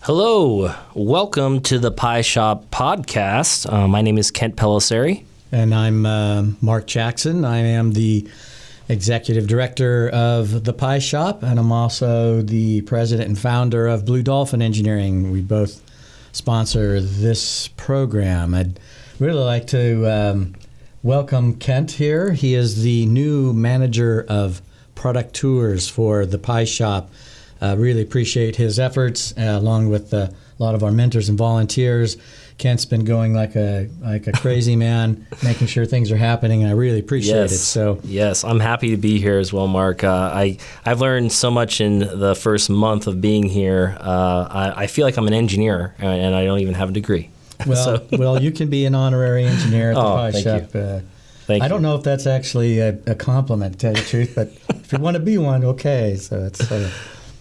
Hello, welcome to the Pie Shop podcast. My name is Kent Pelisseri. And I'm Mark Jackson. I am the executive director of the Pie Shop, and I'm also the president and founder of Blue Dolphin Engineering. We both sponsor this program. I'd really like to welcome Kent here. He is the new manager of product tours for the Pie Shop. Really appreciate his efforts, along with a lot of our mentors and volunteers. Kent's been going like a crazy man, making sure things are happening, and I really appreciate it. So yes, I'm happy to be here as well, Mark. I've learned so much in the first month of being here. I feel like I'm an engineer, and I don't even have a degree. Well, well, you can be an honorary engineer at the Pie Shop. Thank you. I don't know if that's actually a compliment, to tell you the truth, but if you want to be one, okay. So it's.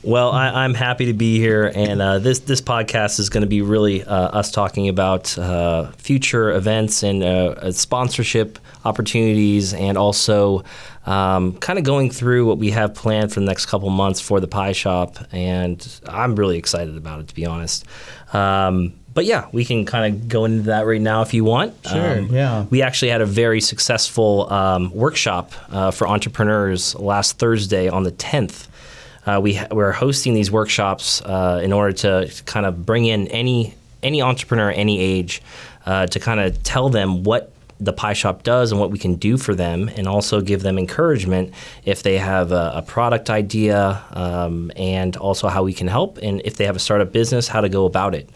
Well, I'm happy to be here, and this podcast is going to be really us talking about future events and sponsorship opportunities, and also kind of going through what we have planned for the next couple months for the Pie Shop, and I'm really excited about it, to be honest. But yeah, we can kind of go into that right now if you want. Sure, yeah. We actually had a very successful workshop for entrepreneurs last Thursday on the 10th. We're hosting these workshops in order to kind of bring in any entrepreneur, any age, to kind of tell them what the Pie Shop does and what we can do for them, and also give them encouragement if they have a product idea, and also how we can help, and if they have a startup business, how to go about it.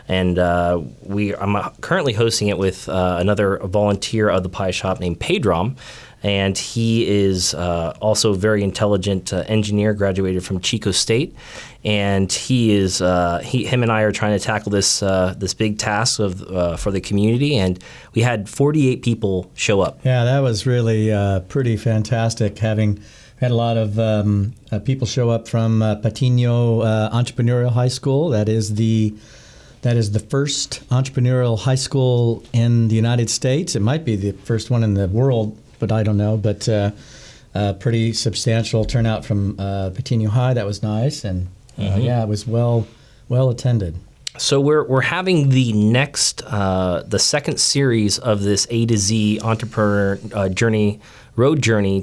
And I'm currently hosting it with another volunteer of the Pie Shop named Pedram. And he is also a very intelligent engineer, graduated from Chico State, and him and I are trying to tackle this big task for the community. And we had 48 people show up. Yeah, that was really pretty fantastic. Having had a lot of people show up from Patino Entrepreneurial High School. That is the first entrepreneurial high school in the United States. It might be the first one in the world, but I don't know. But pretty substantial turnout from Patino High. That was nice, and it was well attended. So we're having the the second series of this A to Z entrepreneur road journey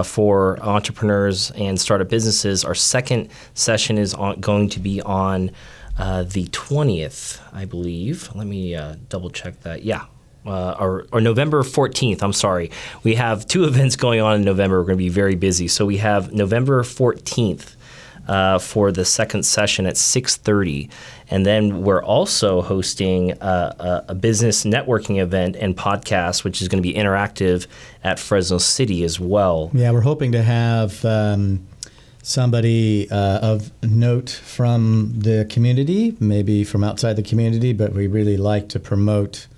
for entrepreneurs and startup businesses. Our second session is going to be on the 20th, I believe. Let me double check that. Yeah. Or November 14th, I'm sorry. We have two events going on in November. We're going to be very busy. So we have November 14th for the second session at 6:30. And then we're also hosting a business networking event and podcast, which is going to be interactive at Fresno City as well. Yeah, we're hoping to have somebody of note from the community, maybe from outside the community, but we really like to promote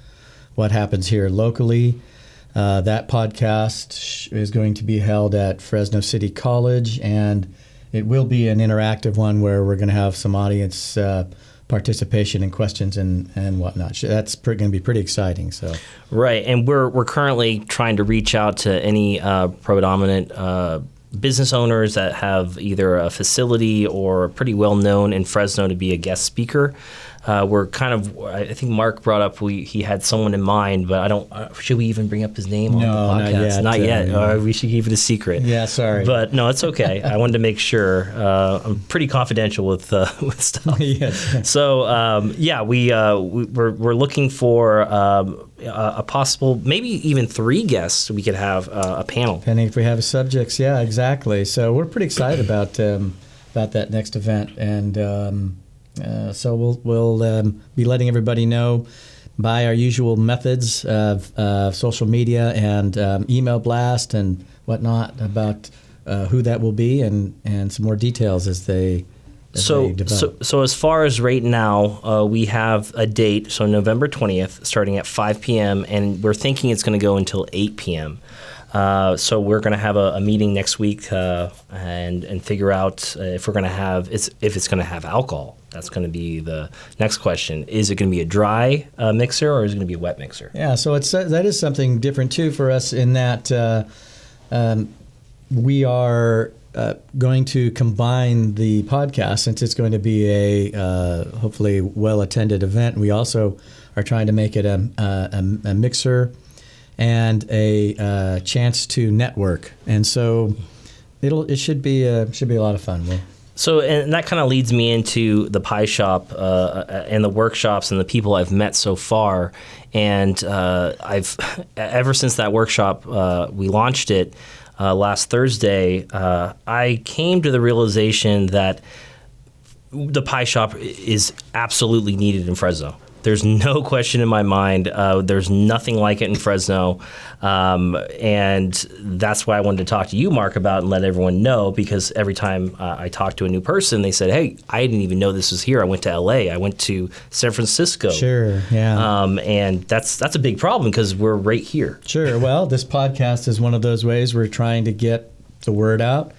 what happens here locally. That podcast is going to be held at Fresno City College, and it will be an interactive one where we're going to have some audience participation and questions and whatnot. That's going to be pretty exciting. So right, and we're currently trying to reach out to any predominant business owners that have either a facility or pretty well known in Fresno to be a guest speaker. We're kind of, I think Mark brought up he had someone in mind, but I don't, should we even bring up his name on the podcast? Not yet. We should keep it a secret. Yeah, sorry. But no, it's okay. I wanted to make sure. I'm pretty confidential with stuff. Yes. So, we're looking for a possible, maybe even 3 guests. We could have a panel. Depending if we have subjects. Yeah, exactly. So we're pretty excited about that next event, and so we'll be letting everybody know by our usual methods of social media and email blast and whatnot about who that will be, and some more details as they develop. So as far as right now, we have a date, so November 20th, starting at 5 p.m., and we're thinking it's going to go until 8 p.m. So we're going to have a meeting next week and figure out if it's going to have alcohol. That's going to be the next question. Is it going to be a dry mixer, or is it going to be a wet mixer? Yeah, so that is something different too for us in that we are going to combine the podcast, since it's going to be a hopefully well-attended event. We also are trying to make it a mixer and a chance to network, and so it should be a lot of fun. So, and that kind of leads me into the Pie Shop and the workshops and the people I've met so far. And I've ever since that workshop we launched it last Thursday, I came to the realization that the Pie Shop is absolutely needed in Fresno. There's no question in my mind. There's nothing like it in Fresno. And that's why I wanted to talk to you, Mark, about and let everyone know, because every time I talk to a new person, they said, hey, I didn't even know this was here. I went to LA. I went to San Francisco. Sure, yeah. And that's a big problem because we're right here. Sure. Well, this podcast is one of those ways we're trying to get the word out.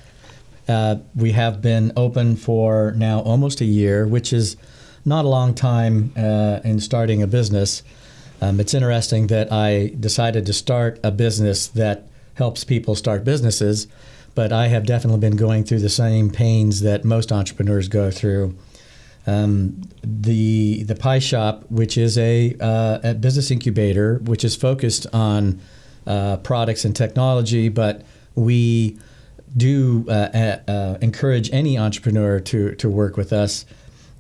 We have been open for now almost a year, which is not a long time in starting a business. It's interesting that I decided to start a business that helps people start businesses, but I have definitely been going through the same pains that most entrepreneurs go through. The Pie Shop, which is a business incubator, which is focused on products and technology, but we do encourage any entrepreneur to work with us.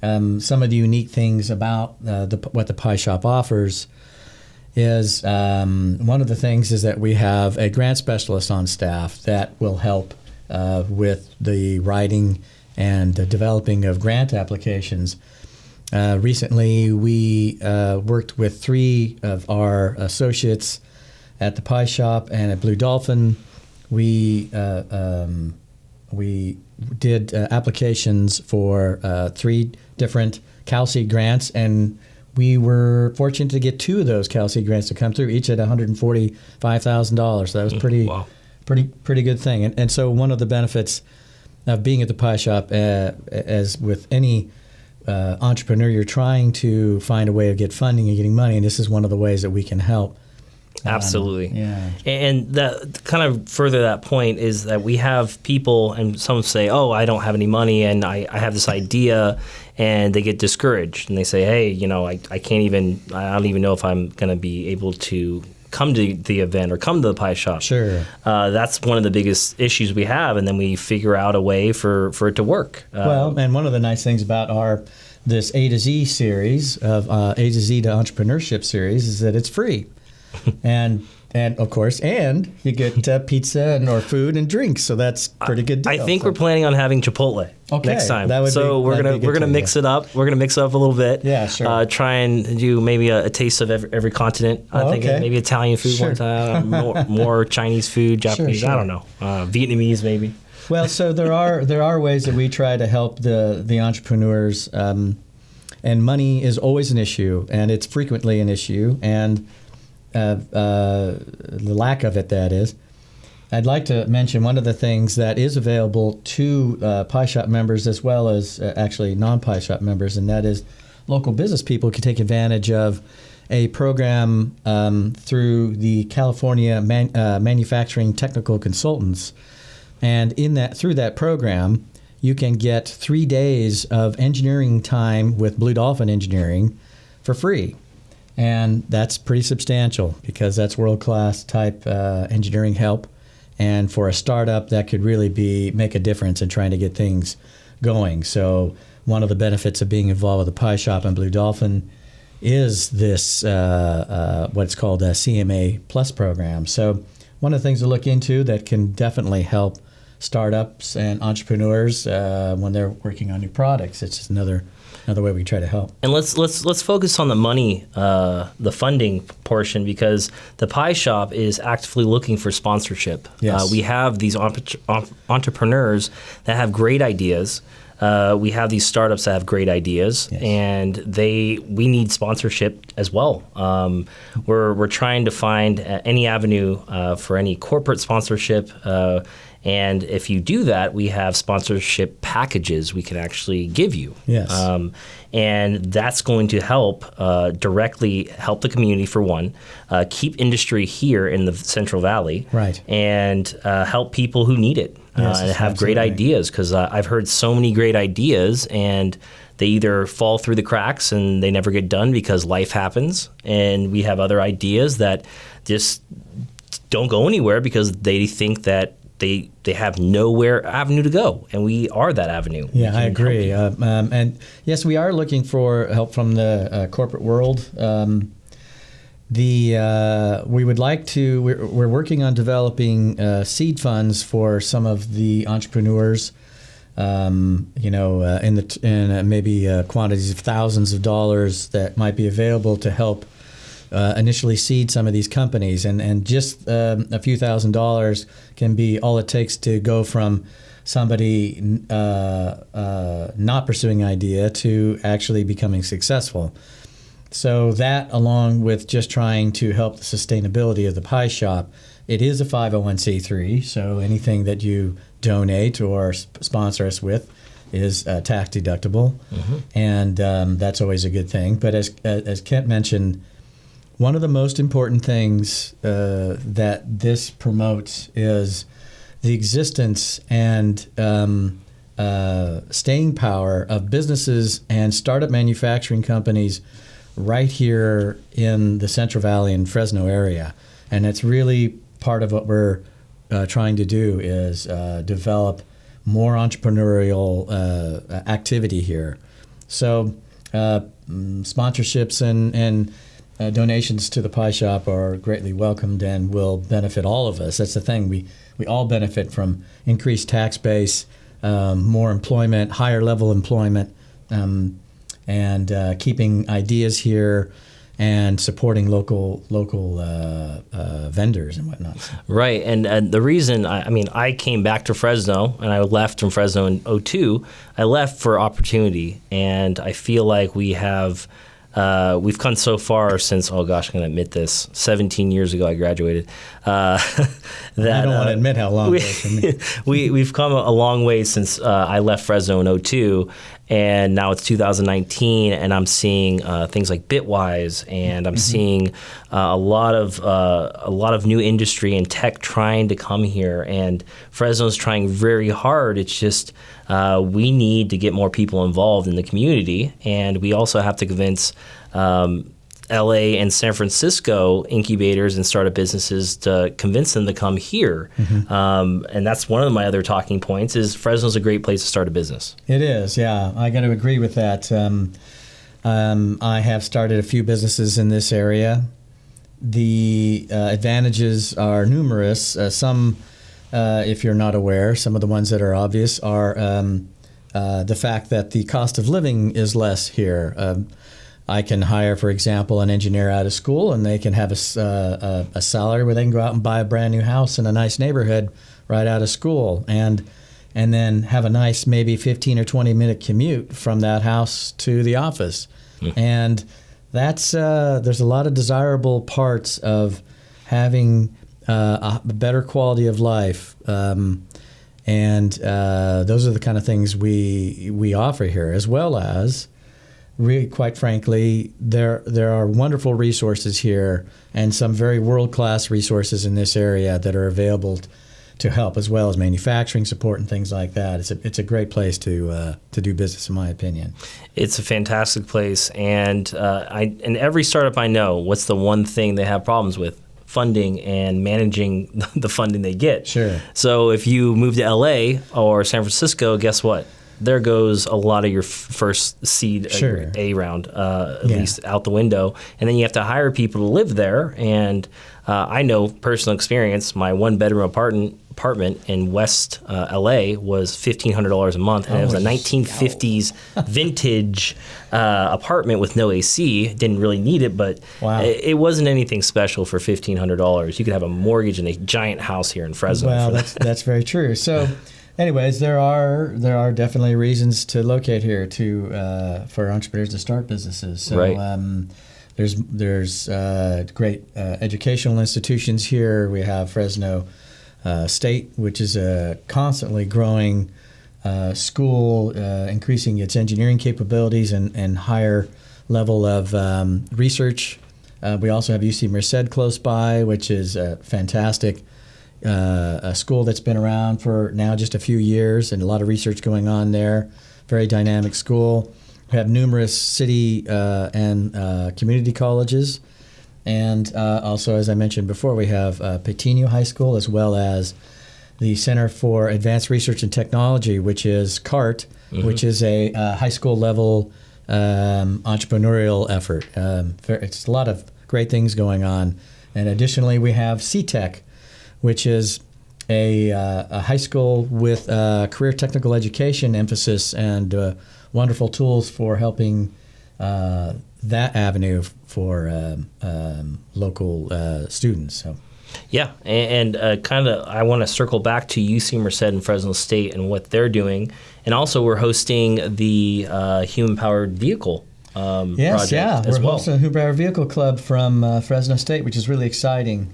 Some of the unique things about what the Pie Shop offers is one of the things is that we have a grant specialist on staff that will help with the writing and the developing of grant applications. Recently, we worked with 3 of our associates at the Pie Shop and at Blue Dolphin. We did applications for 3 different CalSeed grants, and we were fortunate to get 2 of those CalSeed grants to come through, each at $145,000. So that was pretty good thing. And so one of the benefits of being at the Pie Shop, as with any entrepreneur, you're trying to find a way to get funding and getting money, and this is one of the ways that we can help. Absolutely. Yeah. And that kind of further that point is that we have people, and some say, oh, I don't have any money and I have this idea, and they get discouraged and they say, hey, I don't even know if I'm going to be able to come to the event or come to the Pie Shop. Sure. That's one of the biggest issues we have, and then we figure out a way for it to work. Well, and one of the nice things about this A to Z series of A to Z to Entrepreneurship series is that it's free. and of course, and you get pizza or food and drinks, so that's pretty good deal. I think we're planning on having Chipotle next time. We're gonna mix it up. We're gonna mix it up a little bit. Yeah, sure. Try and do maybe a taste of every continent. I'm thinking maybe Italian food one time, more Chinese food, Japanese. Sure. I don't know, Vietnamese maybe. Well, so there are ways that we try to help the entrepreneurs, and money is always an issue, and it's frequently an issue, and the lack of it, that is. I'd like to mention one of the things that is available to Pie Shop members as well as actually non-Pie Shop members, and that is local business people can take advantage of a program through the California Manufacturing Technical Consultants. And through that program, you can get 3 days of engineering time with Blue Dolphin Engineering for free. And that's pretty substantial because that's world-class type engineering help. And for a startup, that could really make a difference in trying to get things going. So one of the benefits of being involved with the Pie Shop and Blue Dolphin is this what's called a CMA Plus program. So one of the things to look into that can definitely help startups and entrepreneurs when they're working on new products. It's just another way we try to help. And let's focus on the money, the funding portion, because the Pie Shop is actively looking for sponsorship. Yes. We have these entrepreneurs that have great ideas. We have these startups that have great ideas, yes, and we need sponsorship as well. We're trying to find any avenue for any corporate sponsorship, And if you do that, we have sponsorship packages we can actually give you. Yes. And that's going to help directly help the community, for one, keep industry here in the Central Valley, right, and help people who need it and have great ideas. Because I've heard so many great ideas, and they either fall through the cracks and they never get done because life happens. And we have other ideas that just don't go anywhere because they think that they have nowhere avenue to go, and we are that avenue. Yeah, I agree. And yes, we are looking for help from the corporate world. We would like to. We're working on developing seed funds for some of the entrepreneurs. In maybe quantities of thousands of dollars that might be available to help initially seed some of these companies, and just a few $1,000s can be all it takes to go from somebody not pursuing an idea to actually becoming successful. So that, along with just trying to help the sustainability of the pie shop, it is a 501c3, so anything that you donate or sponsor us with is tax deductible, and that's always a good thing. But as Kent mentioned, one of the most important things that this promotes is the existence and staying power of businesses and startup manufacturing companies right here in the Central Valley and Fresno area. And it's really part of what we're trying to do is develop more entrepreneurial activity here. So sponsorships and donations to the pie shop are greatly welcomed and will benefit all of us. That's the thing. We all benefit from increased tax base, more employment, higher level employment, and keeping ideas here and supporting local vendors and whatnot. Right, and the reason, I came back to Fresno, and I left from Fresno in 2002. I left for opportunity, and I feel like we've come so far since, oh gosh, I'm going to admit this, 17 years ago I graduated. I don't want to admit how long it was for me. We've come a long way since I left Fresno in 2002, and now it's 2019, and I'm seeing things like Bitwise, and I'm seeing a lot of new industry and tech trying to come here, and Fresno's trying very hard. It's just we need to get more people involved in the community, and we also have to convince LA and San Francisco incubators and startup businesses to convince them to come here. And that's one of my other talking points is Fresno's a great place to start a business. It is, yeah. I got to agree with that. I have started a few businesses in this area. The advantages are numerous. Some, if you're not aware, some of the ones that are obvious are the fact that the cost of living is less here. I can hire, for example, an engineer out of school, and they can have a salary where they can go out and buy a brand new house in a nice neighborhood right out of school, and then have a nice maybe 15 or 20 minute commute from that house to the office. And that's there's a lot of desirable parts of having a better quality of life, and those are the kind of things we offer here, as well as. Really, quite frankly, there are wonderful resources here and some very world-class resources in this area that are available to help, as well as manufacturing support and things like that. It's a great place to do business, in my opinion. It's a fantastic place, and every startup I know, what's the one thing they have problems with? Funding and managing the funding they get. Sure. So if you move to LA or San Francisco, guess what? There goes a lot of your first seed sure. A round, at least out the window. And then you have to hire people to live there. And I know personal experience, my one-bedroom apartment in West LA was $1,500 a month. And it was a 1950s vintage apartment with no AC. Didn't really need it, but it wasn't anything special for $1,500. You could have a mortgage and a giant house here in Fresno. Well, that's very true. So... Anyways, there are definitely reasons to locate here for entrepreneurs to start businesses. So right. There's great educational institutions here. We have Fresno State, which is a constantly growing school, increasing its engineering capabilities and higher level of research. We also have UC Merced close by, which is fantastic. A school that's been around for now just a few years and a lot of research going on there. Very dynamic school. We have numerous city and community colleges. And also, as I mentioned before, we have Patino High School as well as the Center for Advanced Research and Technology, which is CART, which is a high school level entrepreneurial effort. It's a lot of great things going on. And additionally, we have CTech, which is a high school with career technical education emphasis and wonderful tools for helping that avenue for local students. So. Yeah, and kind of I want to circle back to UC Merced and Fresno State and what they're doing. And also we're hosting the Human-Powered Vehicle project as we're well. hosting a Human-Powered Vehicle Club from Fresno State, which is really exciting.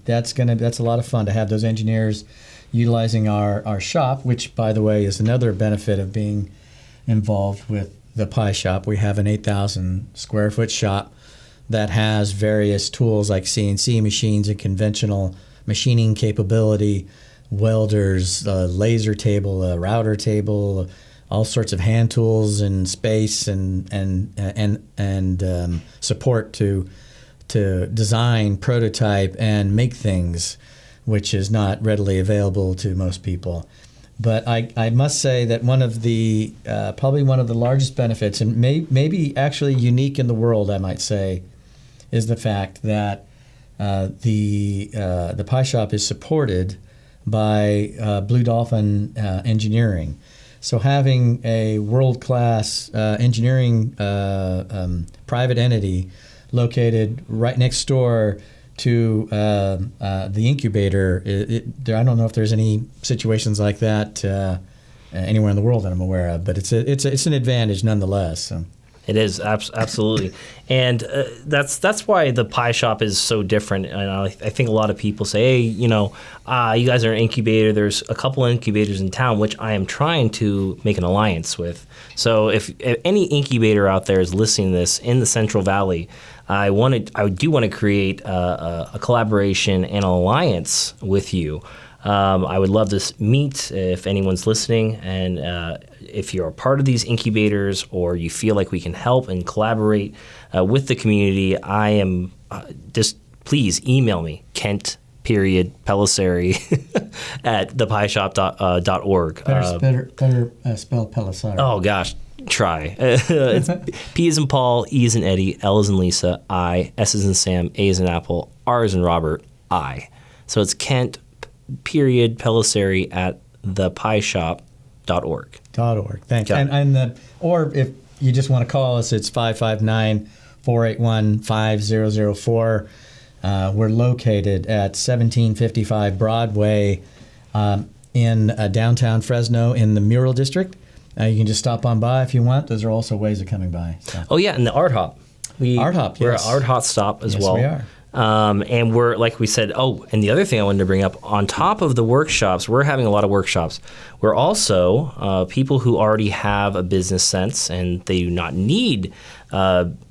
That's a lot of fun to have those engineers utilizing our shop, which, by the way, is another benefit of being involved with the Pi Shop. We have an 8,000 square foot shop that has various tools like CNC machines and conventional machining capability, welders, a laser table, a router table, all sorts of hand tools and space and support to design, prototype, and make things, which is not readily available to most people. But I must say that one of the probably one of the largest benefits, and maybe actually unique in the world, I might say, is the fact that the Pi Shop is supported by Blue Dolphin Engineering. So having a world-class engineering private entity located right next door to the incubator, I don't know if there's any situations like that anywhere in the world that I'm aware of, but it's an advantage nonetheless. So. It is absolutely, and that's why the Pi Shop is so different. And I think a lot of people say, "Hey, you guys are an incubator." There's a couple incubators in town, which I am trying to make an alliance with. So if any incubator out there is listening to this in the Central Valley, I do want to create a collaboration and an alliance with you. I would love to meet if anyone's listening, and if you're a part of these incubators or you feel like we can help and collaborate with the community, I am just please email me, Kent.Pelissari at thepieshop.org. Better spell Pelissari. Oh gosh, try. It's P as in Paul, E as in Eddie, L as in Lisa, I, S as in Sam, A as in Apple, R as in Robert, I. So it's Kent.Pelissari at thepieshop.org. Thanks. And or if you just want to call us, it's 559-481-5004. We're located at 1755 Broadway in downtown Fresno in the Mural District. You can just stop on by if you want. Those are also ways of coming by. So. Oh, yeah, and the Art Hop. We're yes. an Art Hop stop as well. Yes, we are. And we're, like we said, and the other thing I wanted to bring up, on top of the workshops, we're having a lot of workshops. We're also people who already have a business sense and they do not need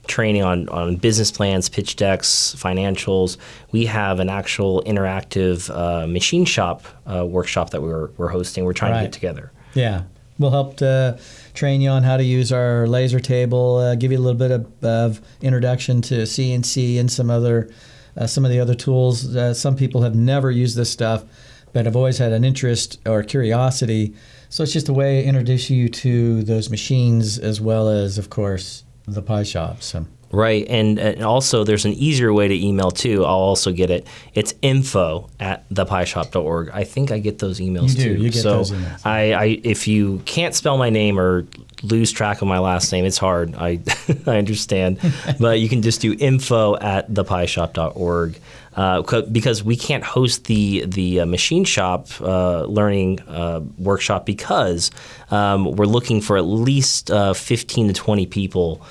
training on business plans, pitch decks, financials. We have an actual interactive machine shop workshop that we're hosting. We're trying to get together. Yeah. We'll help to train you on how to use our laser table, give you a little bit of introduction to CNC and some of the other tools. Some people have never used this stuff, but have always had an interest or curiosity. So it's just a way to introduce you to those machines as well as, of course, the Pi Shop. So. Right, and also there's an easier way to email too. I'll also get it. It's info@thepieshop.org. I think I get those emails too. You get those emails. I if you can't spell my name or lose track of my last name, it's hard. I understand, but you can just do info@thepieshop.org. because we can't host the machine shop learning workshop because we're looking for at least 15 to 20 people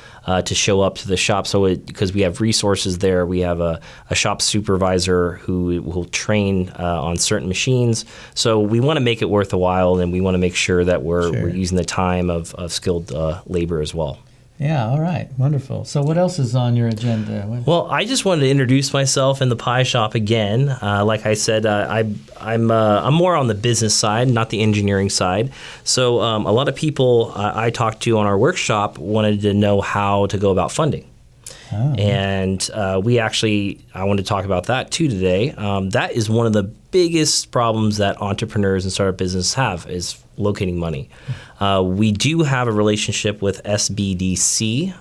to show up to the shop. So because we have resources there, we have a shop supervisor who will train on certain machines. So we want to make it worth a while, and we want to make sure that we're using the time of skilled labor as well. Yeah, all right. Wonderful. So what else is on your agenda? Well, I just wanted to introduce myself in the pie shop again. Like I said, I'm more on the business side, not the engineering side. So a lot of people I talked to on our workshop wanted to know how to go about funding. Oh. And I want to talk about that too today. That is one of the biggest problems that entrepreneurs and startup business have is locating money. We do have a relationship with SBDC,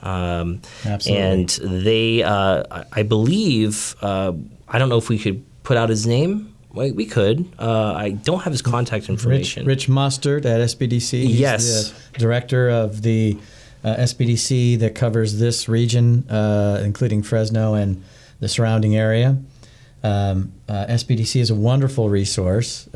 and they, I believe, I don't know if we could put out his name. We could. I don't have his contact information. Rich Mustard at SBDC. He's yes, the director of the SBDC that covers this region, including Fresno and the surrounding area. SBDC is a wonderful resource.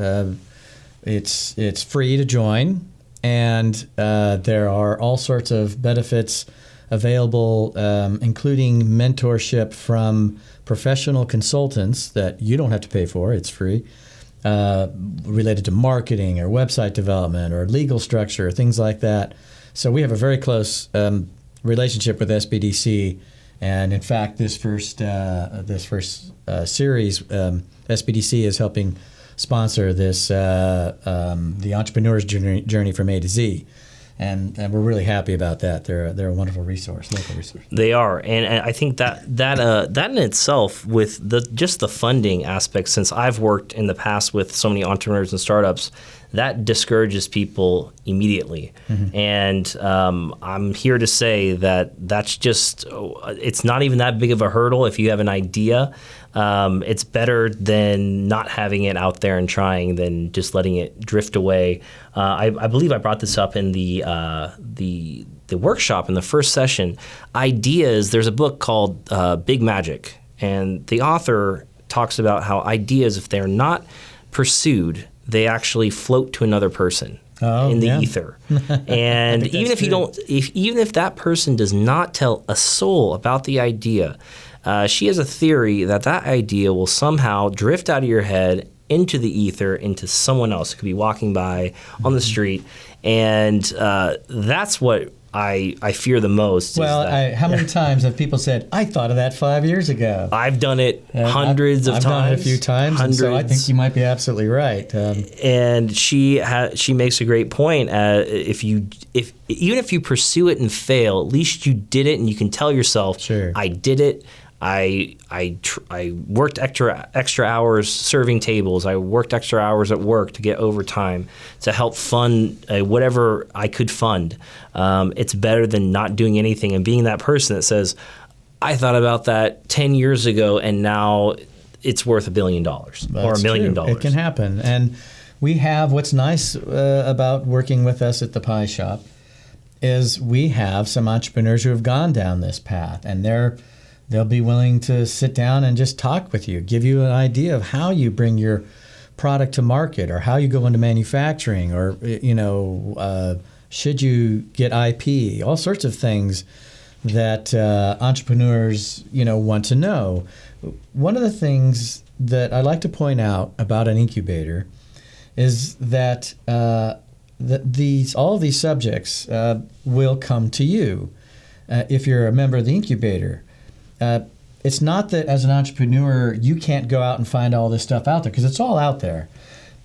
It's free to join, and there are all sorts of benefits available, including mentorship from professional consultants that you don't have to pay for. It's free, related to marketing or website development or legal structure, things like that. So we have a very close relationship with SBDC, and in fact, this first series, SBDC is helping sponsor this the entrepreneur's journey from A to Z, and we're really happy about that. They're a wonderful resource, local resource. They are, and I think that in itself, with just the funding aspect, since I've worked in the past with so many entrepreneurs and startups, that discourages people immediately. Mm-hmm. And I'm here to say that's just, it's not even that big of a hurdle if you have an idea. It's better than not having it out there and trying than just letting it drift away. I believe I brought this up in the workshop in the first session. Ideas, there's a book called Big Magic, and the author talks about how ideas, if they're not pursued, they actually float to another person in the ether. And even if that person does not tell a soul about the idea, she has a theory that idea will somehow drift out of your head into the ether, into someone else who could be walking by on the street. And that's what I fear the most. Well, how many times have people said, I thought of that 5 years ago? I've done it hundreds of times. I've done it a few times, and so I think you might be absolutely right. And she makes a great point. Even if you pursue it and fail, at least you did it, and you can tell yourself, sure, I did it. I worked extra hours serving tables. I worked extra hours at work to get overtime to help fund whatever I could fund. It's better than not doing anything and being that person that says, I thought about that 10 years ago and now it's worth $1 billion or $1 million. It can happen. And we have, what's nice about working with us at the Pie Shop is we have some entrepreneurs who have gone down this path, and they'll be willing to sit down and just talk with you, give you an idea of how you bring your product to market, or how you go into manufacturing, or should you get IP, all sorts of things that entrepreneurs want to know. One of the things that I like to point out about an incubator is that all of these subjects will come to you if you're a member of the incubator. It's not that as an entrepreneur you can't go out and find all this stuff out there, because it's all out there,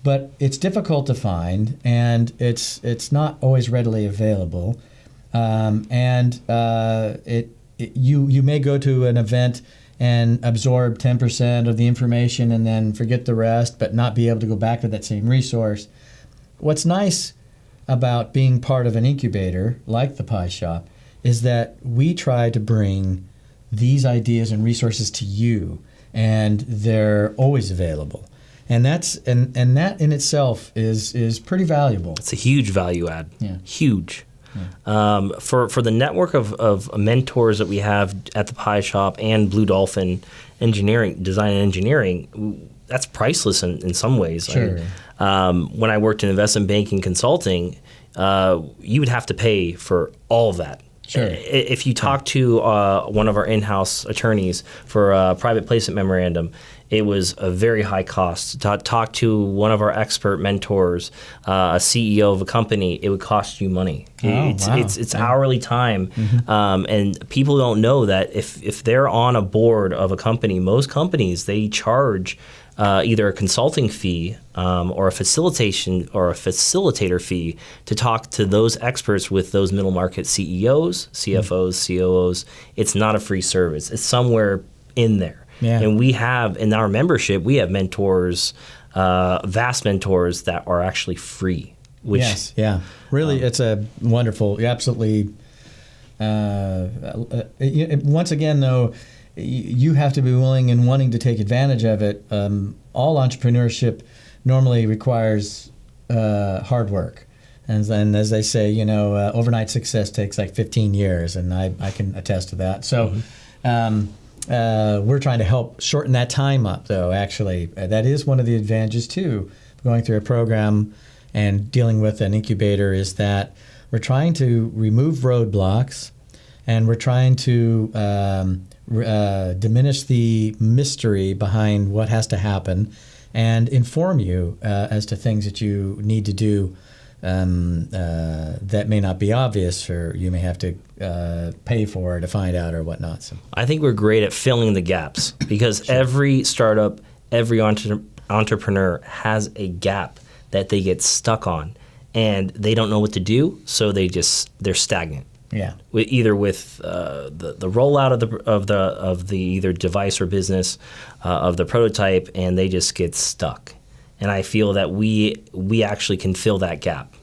but it's difficult to find, and it's not always readily available. You may go to an event and absorb 10% of the information and then forget the rest, but not be able to go back to that same resource. What's nice about being part of an incubator like the Pie Shop is that we try to bring these ideas and resources to you, and they're always available. And that in itself is pretty valuable. It's a huge value add. Yeah. Huge. For the network of mentors that we have at the Pie Shop and Blue Dolphin Design and Engineering, that's priceless in some ways. Sure. When I worked in investment banking consulting, you would have to pay for all of that. Sure. If you talk to one of our in-house attorneys for a private placement memorandum, it was a very high cost. To talk to one of our expert mentors, a CEO of a company, it would cost you money. It's hourly time, and people don't know that if they're on a board of a company, most companies, they charge either a consulting fee or a facilitator fee to talk to those experts with those middle market CEOs, CFOs, COOs. It's not a free service. It's somewhere in there. Yeah. And we have, in our membership, we have mentors, vast mentors that are actually free. Yes, yeah. Really, it's a wonderful, absolutely. Once again, though, you have to be willing and wanting to take advantage of it. All entrepreneurship normally requires hard work. And as they say, overnight success takes like 15 years, and I can attest to that. So we're trying to help shorten that time up, though, actually. That is one of the advantages, too, going through a program and dealing with an incubator, is that we're trying to remove roadblocks, and we're trying to diminish the mystery behind what has to happen and inform you as to things that you need to do that may not be obvious, or you may have to pay for to find out or whatnot. So I think we're great at filling the gaps, because every startup, every entrepreneur has a gap that they get stuck on, and they don't know what to do, so they're stagnant. Yeah. Either with the rollout of the either device or business of the prototype, and they just get stuck. And I feel that we actually can fill that gap.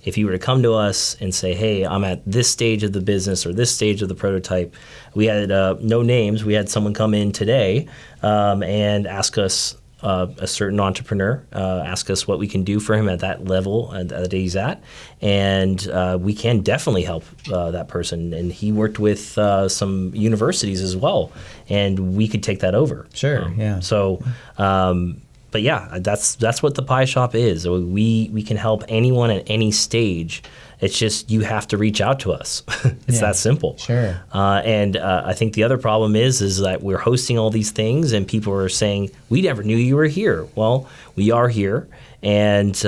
If you were to come to us and say, "Hey, I'm at this stage of the business or this stage of the prototype," we had no names. We had someone come in today and ask us. A certain entrepreneur ask us what we can do for him at that level that he's at, and we can definitely help that person. And he worked with some universities as well, and we could take that over. Sure, yeah. So, but yeah, that's what the Pie Shop is. We can help anyone at any stage. It's just you have to reach out to us. It's that simple. Sure. And I think the other problem is that we're hosting all these things, and people are saying, "We never knew you were here." Well, we are here, and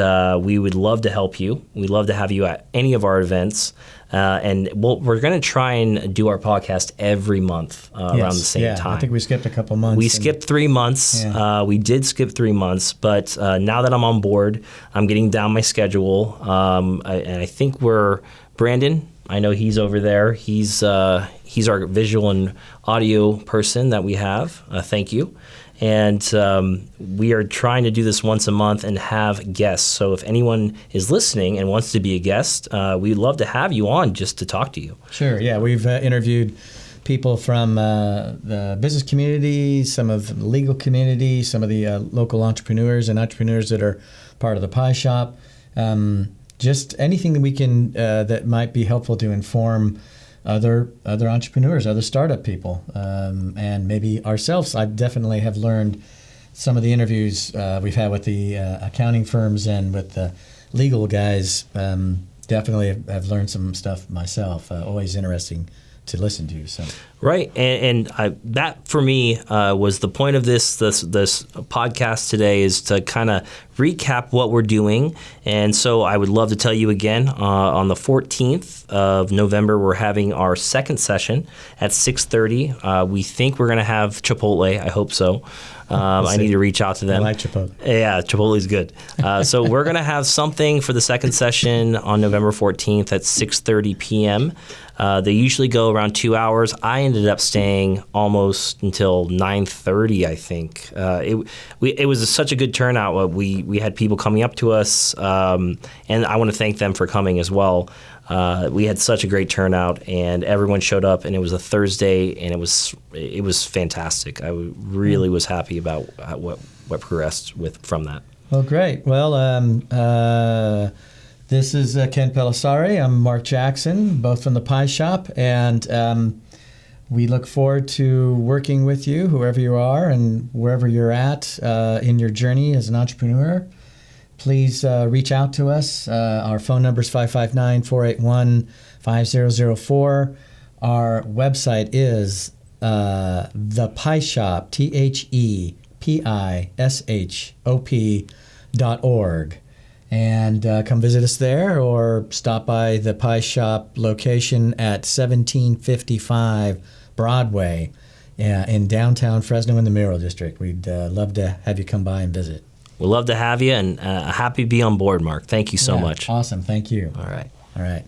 we would love to help you. We'd love to have you at any of our events. And we're going to try and do our podcast every month around the same time. I think we skipped a couple months. We skipped 3 months. Yeah. We did skip 3 months, but now that I'm on board, I'm getting down my schedule. And I think Brandon, I know he's over there. He's our visual and audio person that we have. Thank you. And we are trying to do this once a month and have guests. So if anyone is listening and wants to be a guest, we'd love to have you on just to talk to you. Sure. Yeah, we've interviewed people from the business community, some of the legal community, some of the local entrepreneurs and entrepreneurs that are part of the Pie Shop. Just anything that we can that might be helpful to inform other entrepreneurs, other startup people, and maybe ourselves. I definitely have learned some of the interviews we've had with the accounting firms and with the legal guys. Definitely have learned some stuff myself. Always interesting to listen to. So right, and that for me was the point of this podcast today, is to kind of recap what we're doing. And so I would love to tell you again, on the 14th of November, we're having our second session at 6:30. We think we're going to have Chipotle. I hope so. I need to reach out to them. I like Chipotle. Yeah, Chipotle's good. So we're going to have something for the second session on November 14th at 6:30 p.m. They usually go around 2 hours. I ended up staying almost until 9:30, I think. It was such a good turnout. We had people coming up to us, and I want to thank them for coming as well. We had such a great turnout, and everyone showed up, and it was a Thursday, and it was fantastic. I really was happy about what progressed from that. Well, great. Well, This is Ken Pelissari. I'm Mark Jackson, both from the Pie Shop, and we look forward to working with you, whoever you are and wherever you're at in your journey as an entrepreneur. Please reach out to us. Our phone number is 559-481-5004. Our website is The Pie Shop, ThePiShop.org. And come visit us there or stop by the Pie Shop location at 1755 Broadway in downtown Fresno in the Mineral District. We'd love to have you come by and visit. We'd love to have you, and happy to be on board, Mark. Thank you so much. Awesome. Thank you. All right. All right.